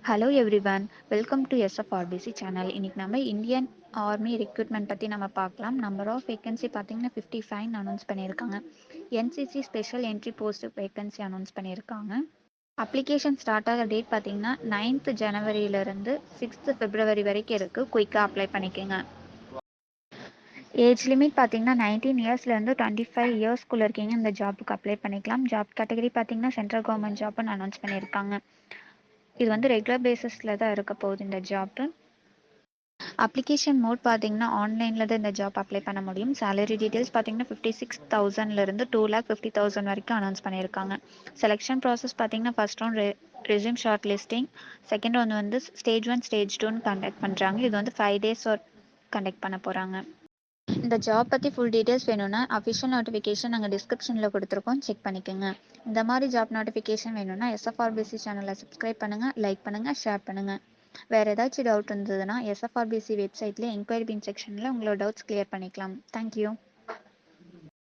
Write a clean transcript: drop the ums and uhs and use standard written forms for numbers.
Hello everyone, welcome to S F R P C channel. இன்னைக்கு நம்ம Indian army recruitment பற்றி நம்ம பார்க்கலாம். நம்பர் ஆஃப் வேகன்சி பார்த்தீங்கன்னா 55 அனௌன்ஸ் பண்ணியிருக்காங்க. NCC special entry post vacancy announce பண்ணியிருக்காங்க. அப்ளிகேஷன் ஸ்டார்ட் ஆகிற டேட் பார்த்தீங்கன்னா 9th ஜனவரியிலேருந்து 6th பிப்ரவரி வரைக்கும் இருக்குது. குயிக்காக அப்ளை பண்ணிக்கோங்க. ஏஜ் லிமிட் பார்த்தீங்கன்னா 19 இயர்ஸ்லேருந்து 25 இயர்ஸ்க்குள்ளே இருக்கீங்க இந்த ஜாப்புக்கு அப்ளை பண்ணிக்கலாம். ஜாப் கேட்டகரி பார்த்தீங்கன்னா சென்ட்ரல் கவர்மெண்ட் ஜாப்னு அனௌன்ஸ் பண்ணியிருக்காங்க. இது வந்து ரெகுலர் பேசிஸில் தான் இருக்க போகுது இந்த ஜாப்பு. அப்ளிகேஷன் மோட் பார்த்தீங்கன்னா ஆன்லைனில் தான் இந்த ஜாப் அப்ளை பண்ண முடியும். சேலரி டீட்டெயில்ஸ் பார்த்தீங்கன்னா 56,000லேருந்து 2,50,000 வரைக்கும் அனௌன்ஸ் பண்ணியிருக்காங்க. செலெக்ஷன் ப்ராசஸ் பார்த்தீங்கன்னா first round resume short listing, second one வந்து ஸ்டேஜ் 1 ஸ்டேஜ் 2ன்னு கண்டக்ட் பண்ணுறாங்க. இது வந்து 5 days கண்டக்ட் பண்ண போகிறாங்க. இந்த ஜாப் பற்றி ஃபுல் டீட்டெயில்ஸ் வேணும்னா அஃபிஷியல் நோட்டிஃபிகேஷன் நாங்கள் டிஸ்கிரிப்ஷனில் கொடுத்துருக்கோம், செக் பண்ணிக்கோங்க. இந்த மாதிரி ஜாப் நோட்டிஃபிகேஷன் வேணும்னா எஸ்எஃப்ஆர்பிசி சேனலை சப்ஸ்கிரைப் பண்ணுங்கள், லைக் பண்ணுங்கள், ஷேர் பண்ணுங்கள். வேறு ஏதாச்சும் டவுட் இருந்ததுன்னா எஸ்எஃப்ஆர்பிசி வெப்சைட்லேயே என்கொயரி பின் செக்ஷனில் உங்களோட டவுட்ஸ் கிளியர் பண்ணிக்கலாம். தேங்க்யூ.